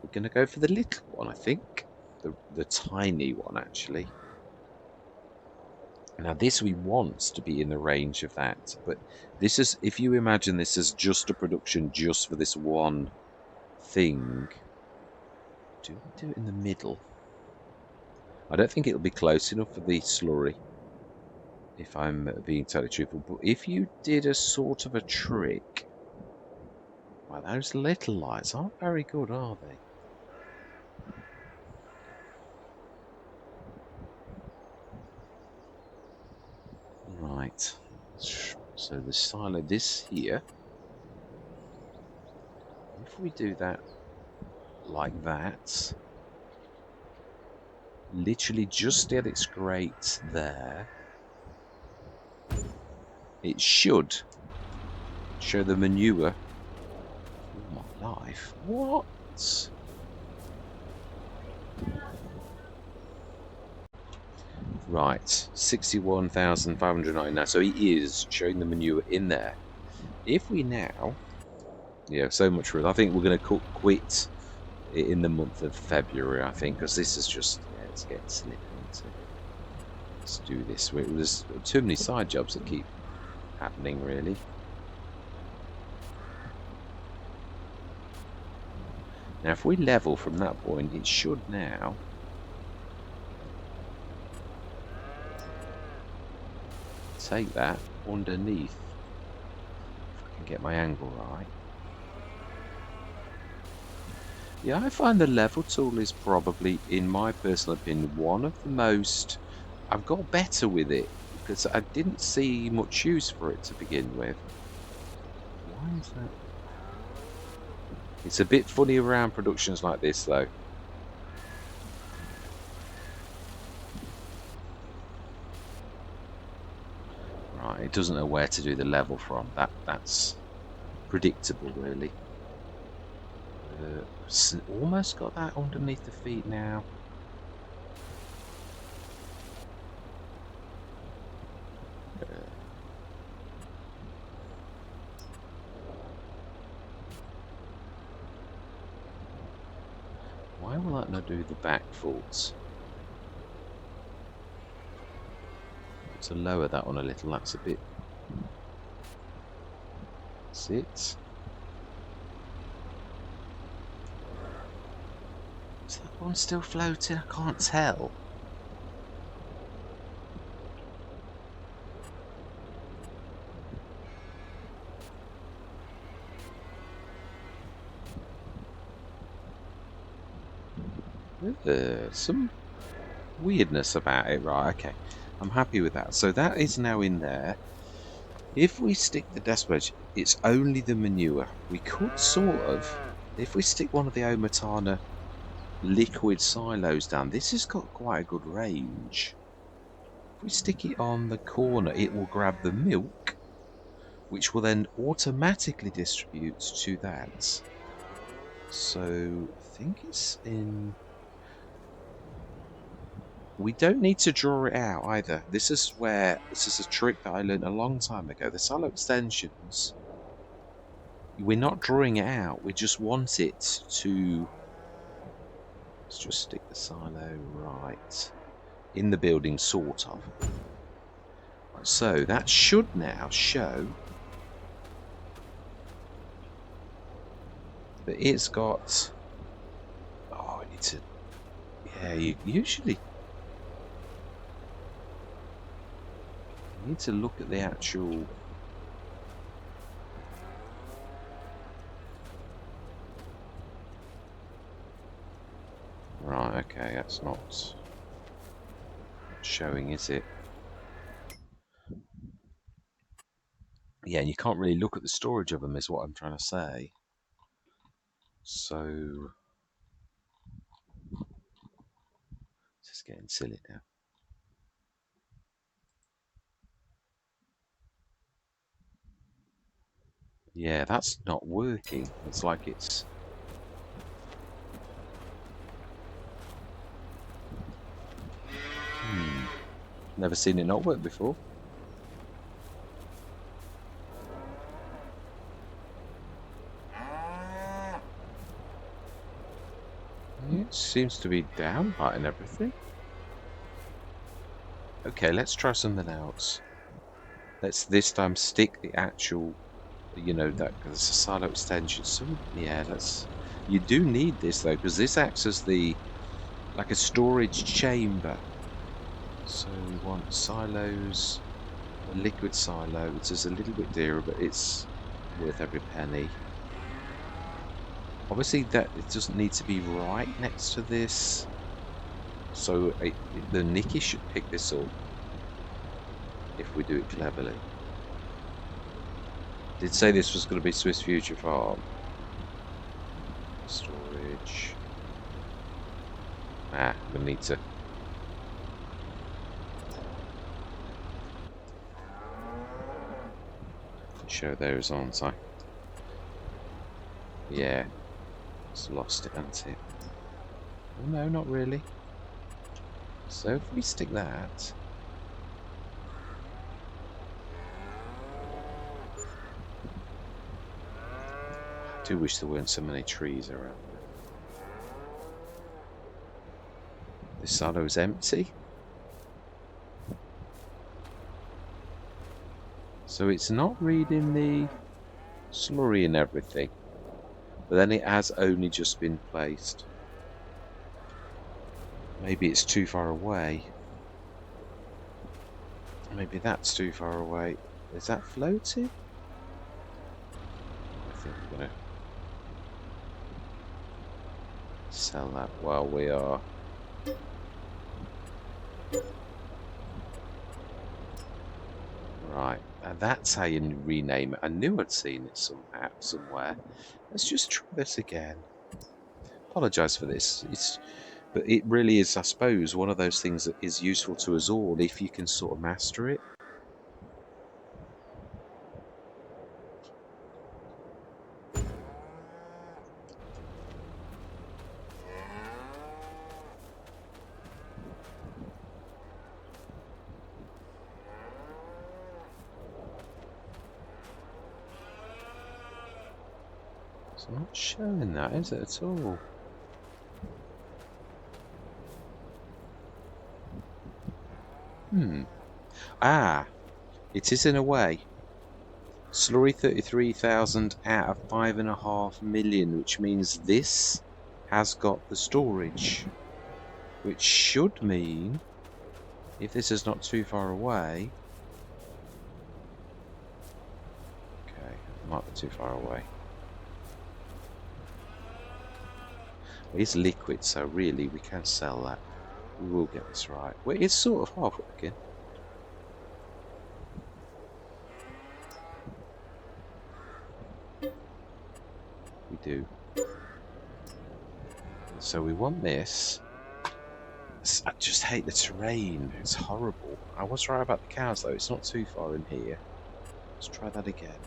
We're going to go for the little one, I think. The tiny one, actually. Now, this we want to be in the range of that, but this is, if you imagine this as just a production just for this one thing, do we do it in the middle? I don't think it'll be close enough for the slurry, if I'm being totally truthful, but if you did a sort of a trick, well, those little lights aren't very good, are they? Right, so the silo, this here, if we do that like that, literally just at its grate there, it should show the manure. Oh my life, what? Right, 61,599. So he is showing the manure in there. If we now, yeah, so much for it. I think we're going to quit in the month of February, I think, because this is just, yeah, it's getting slipping into. Let's do this. There's too many side jobs that keep happening, really. Now, if we level from that point, it should now take that underneath. If I can get my angle right. Yeah, I find the level tool is probably, in my personal opinion, one of the most. I've got better with it because I didn't see much use for it to begin with. Why is that? It's a bit funny around productions like this, though. Right, Right, it doesn't know where to do the level from. That's predictable, really. Almost got that underneath the feet now. Why will that not do the back faults? To lower that one a little, that's a bit. That's it. Is that one still floating? I can't tell. Some weirdness about it. Right, okay. I'm happy with that. So that is now in there. If we stick the desk wedge, it's only the manure. We could sort of, if we stick one of the Omatana liquid silos down, this has got quite a good range. If we stick it on the corner, it will grab the milk, which will then automatically distribute to that. So I think it's in. We don't need to draw it out either. This is a trick that I learned a long time ago. The silo extensions, we're not drawing it out. We just want it to. Let's just stick the silo right in the building, sort of. Right, so that should now show that it's got. Oh, I need to. Yeah, you usually. You need to look at the actual. Right, okay, that's not showing, is it? Yeah, and you can't really look at the storage of them, is what I'm trying to say. So, it's just getting silly now. Yeah, that's not working. It's like it's. Never seen it not work before. It seems to be down right and everything. Okay, let's try something else. Let's this time stick the actual, that because it's a silo extension. So yeah, let's. You do need this though, because this acts as like a storage chamber. So we want silos, a liquid silo, which is a little bit dearer, but it's worth every penny. Obviously, that it doesn't need to be right next to this, so the Nicky should pick this up if we do it cleverly. Did say this was going to be Swiss Future Farm. Storage. We need to. Show those on, so. Yeah. It's lost it, hasn't it? Oh, no, not really. So if we stick that. I do wish there weren't so many trees around there. This silo's empty. So it's not reading the slurry and everything. But then it has only just been placed. Maybe it's too far away. Maybe that's too far away. Is that floating? I think we're going to sell that while we are. Right, and that's how you rename it. I knew I'd seen it somewhere. Let's just try this again. Apologise for this. But it really is, I suppose, one of those things that is useful to us all if you can sort of master it. It's not showing that, is it, at all? Ah, it is in a way. Slurry 33,000 out of 5.5 million, which means this has got the storage. Which should mean, if this is not too far away... Okay, it might be too far away. Well, it's liquid, so really we can sell that. We will get this right. Well, it's sort of half working. We do. So we want this. I just hate the terrain. It's horrible. I was right about the cows, though. It's not too far in here. Let's try that again.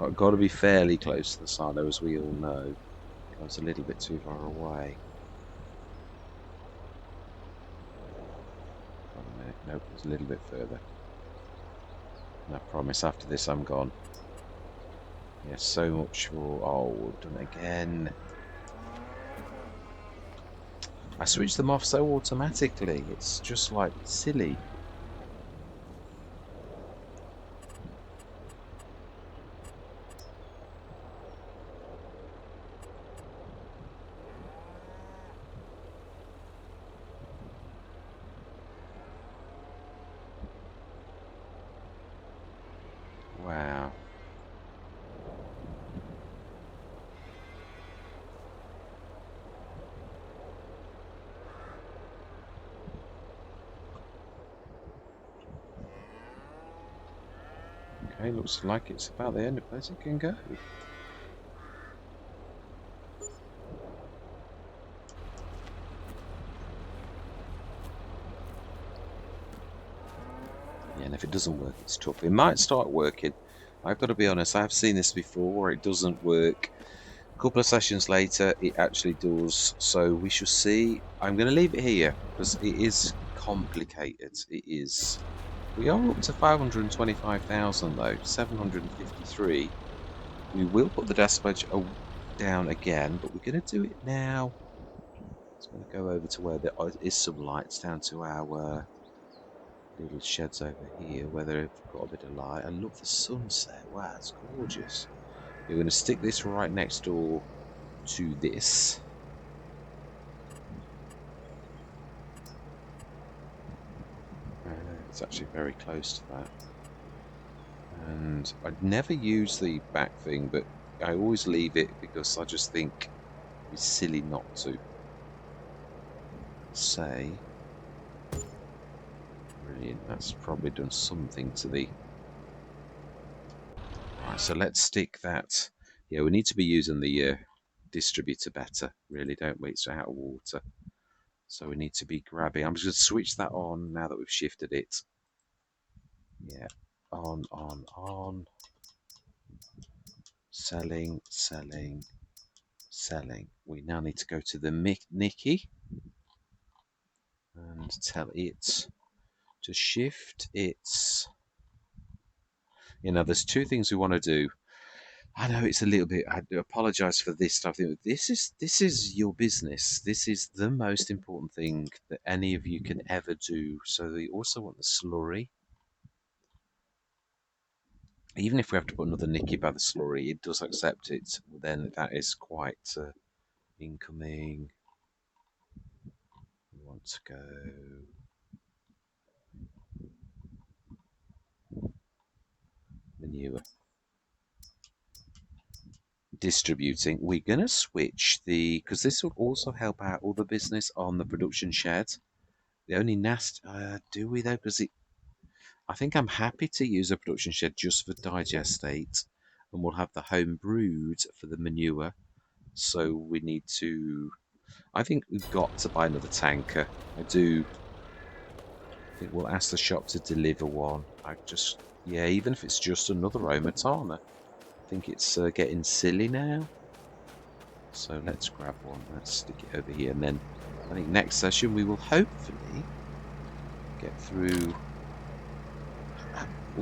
I've got to be fairly close to the silo, as we all know. I was a little bit too far away. Hold a minute. Nope, it's a little bit further. And I promise after this I'm gone. Yeah, so much for... Oh, we've done it again. I switched them off so automatically. It's just like silly. Wow. Okay, looks like it's about the end of place it can go. Yeah, and if it doesn't work, it's tough. It might start working. I've got to be honest, I've seen this before where it doesn't work. A couple of sessions later, it actually does. So we shall see. I'm going to leave it here because it is complicated. It is. We are up to 525,000 though, 753. We will put the despatch down again, but we're going to do it now. It's going to go over to where there is some lights down to our little sheds over here, where they've got a bit of light. I love the sunset. Wow, it's gorgeous. We're going to stick this right next door to this. It's actually very close to that. And I'd never use the back thing, but I always leave it because I just think it's silly not to. Say, brilliant, that's probably done something to the... Right, so let's stick that... Yeah, we need to be using the distributor better, really, don't we? It's out of water. So we need to be grabbing... I'm just going to switch that on now that we've shifted it. Yeah, on. Selling, selling, selling. We now need to go to the Nicky and tell it to shift its... You know, there's two things we want to do. I know it's a little bit... I do apologise for this stuff. This is your business. This is the most important thing that any of you can ever do. So we also want the slurry. Even if we have to put another Nicky by the slurry, it does accept it. Then that is quite incoming. We want to go... Manure. Distributing. We're going to switch the... Because this will also help out all the business on the production shed. The only do we though? Because I think I'm happy to use a production shed just for digestate, and we'll have the home brewed for the manure. So we need to... I think we've got to buy another tanker. I think we'll ask the shop to deliver one. Yeah, even if it's just another Omatana. I think it's getting silly now. So let's grab one. Let's stick it over here, and then I think next session we will hopefully get through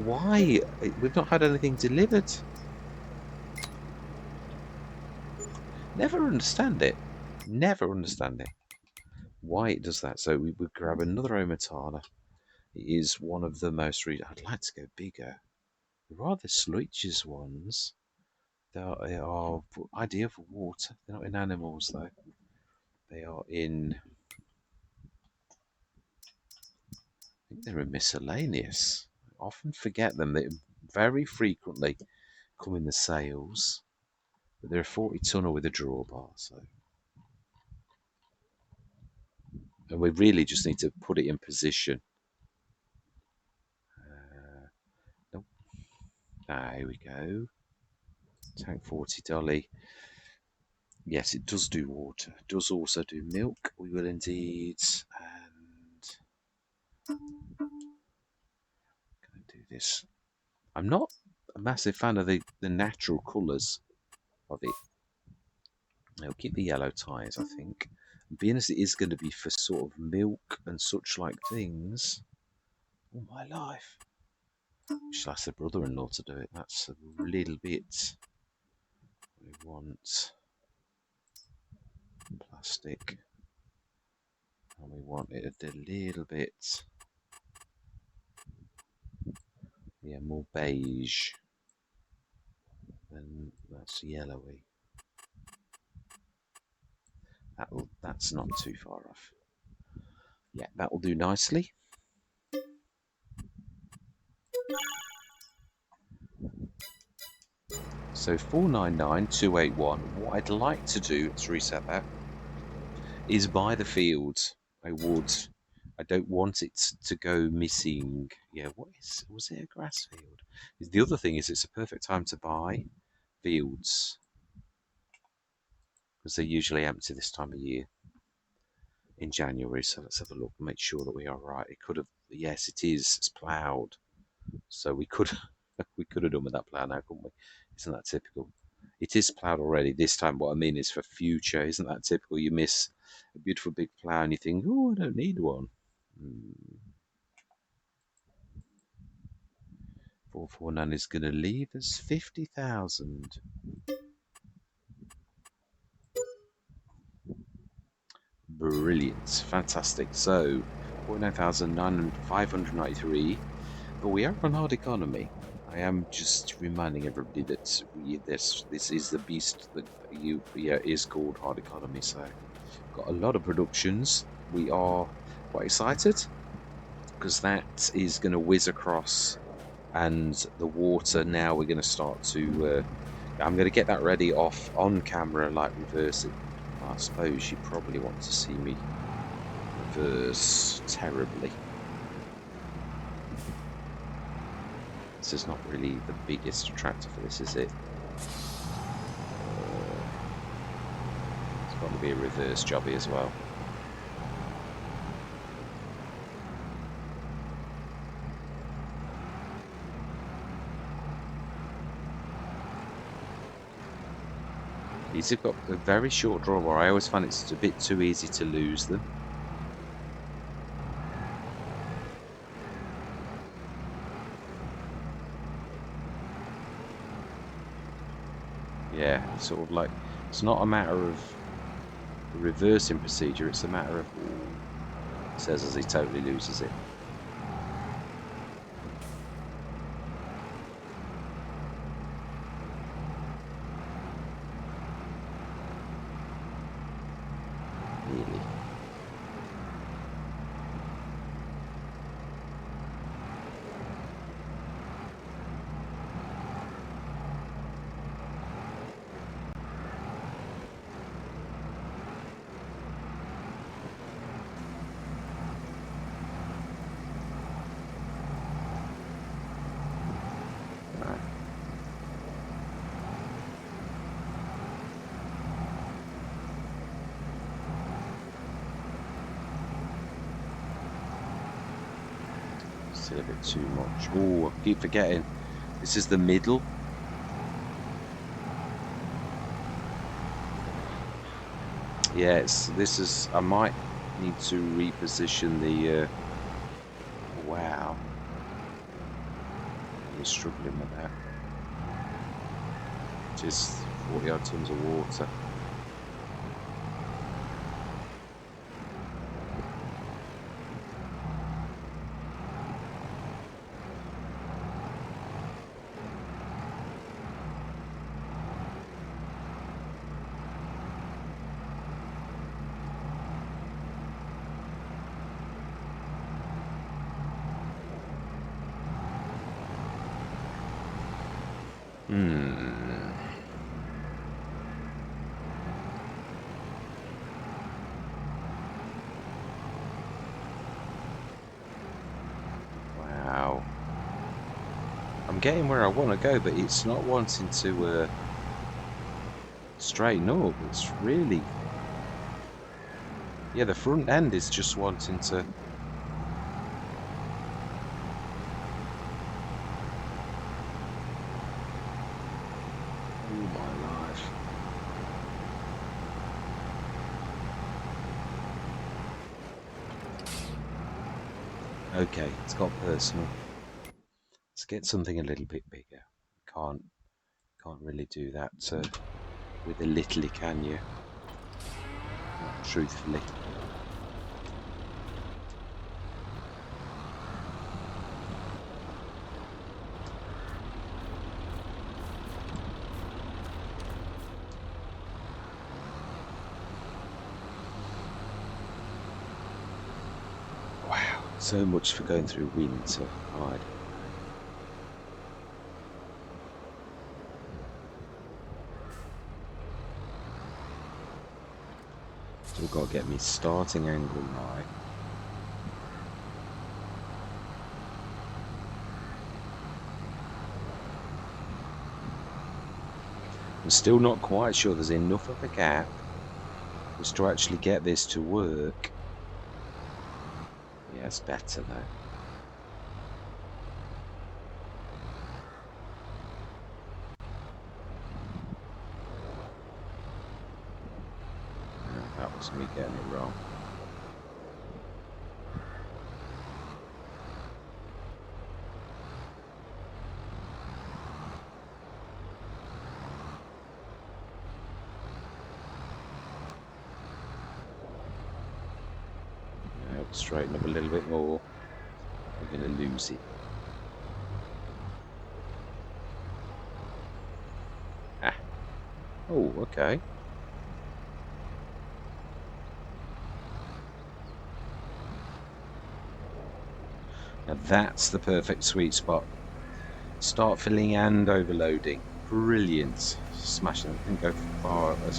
Why? We've not had anything delivered. Never understand it. Never understand it. Why it does that. So we would grab another Omatana. It is one of the most... I'd like to go bigger. The rather sluicious ones. They are ideal for water. They're not in animals, though. They are in... I think they're in miscellaneous. I often forget them. They very frequently come in the sales. But they're a 40 tonner with a drawbar, so... And we really just need to put it in position. Nope. Here we go. Tank 40 dolly. Yes, it does do water. It does also do milk. We will indeed. And going to do this. I'm not a massive fan of the natural colours of it. I'll keep the yellow tyres, I think. And being as it is going to be for sort of milk and such like things. All my life. Shall ask the brother-in-law to do it. That's a little bit. We want plastic. And we want it a little bit. Yeah, more beige. Then that's yellowy. That's not too far off. Yeah, that will do nicely. So 499,281. What I'd like to do, let's reset that, is buy the field. I would. I don't want it to go missing. Yeah, was it a grass field? The other thing is it's a perfect time to buy fields because they're usually empty this time of year in January. So let's have a look, make sure that we are right. It could have, yes, it is. It's ploughed, so we could have done with that plough now, couldn't we? Isn't that typical? It is ploughed already this time. What I mean is for future. Isn't that typical? You miss a beautiful big plough and you think, oh, I don't need one. 449 is going to leave us 50,000. Brilliant. Fantastic. So 49,593. But we are on hard economy. I am just reminding everybody that this is the beast that is called hard economy. So got a lot of productions. We are quite excited because that is going to whiz across, and the water now we're going to start to. I'm going to get that ready off on camera, like reverse it. I suppose you probably want to see me reverse terribly. This is not really the biggest attractor for this, is it? It's got to be a reverse jobby as well. These have got a very short drawbar. I always find it's a bit too easy to lose them. Yeah, it's sort of like, it's not a matter of the reversing procedure, it's a matter of, it says as he totally loses it. Really. Still a bit too much. Oh, I keep forgetting. This is the middle. Yeah, this is. I might need to reposition the. Wow. struggling with that. Just 40 odd tons of water. Wow. I'm getting where I want to go, but it's not wanting to straighten up. It's really... Yeah, the front end is just wanting to... Oh my life. Okay, it's got personal. Let's get something a little bit bigger. Can't really do that with a little, can you? Not truthfully. Wow, so much for going through winter. Right. Still got to get me starting angle right. I'm still not quite sure there's enough of a gap just to actually get this to work. Yeah, it's better though. Oh, that was me getting it wrong. Straighten up a little bit more. We're going to lose it. Ah. Oh, okay. Now that's the perfect sweet spot. Start filling and overloading. Brilliant. Smashing. I didn't go back as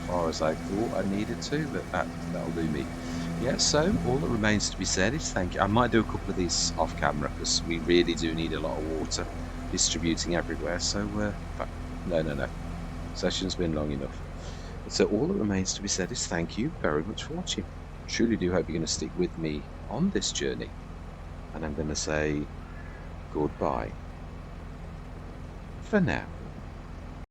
far as I thought I needed to, but that'll do me. Yeah, so all that remains to be said is thank you. I might do a couple of these off camera because we really do need a lot of water distributing everywhere. So, no. Session's been long enough. So all that remains to be said is thank you very much for watching. Truly do hope you're going to stick with me on this journey. And I'm going to say goodbye for now.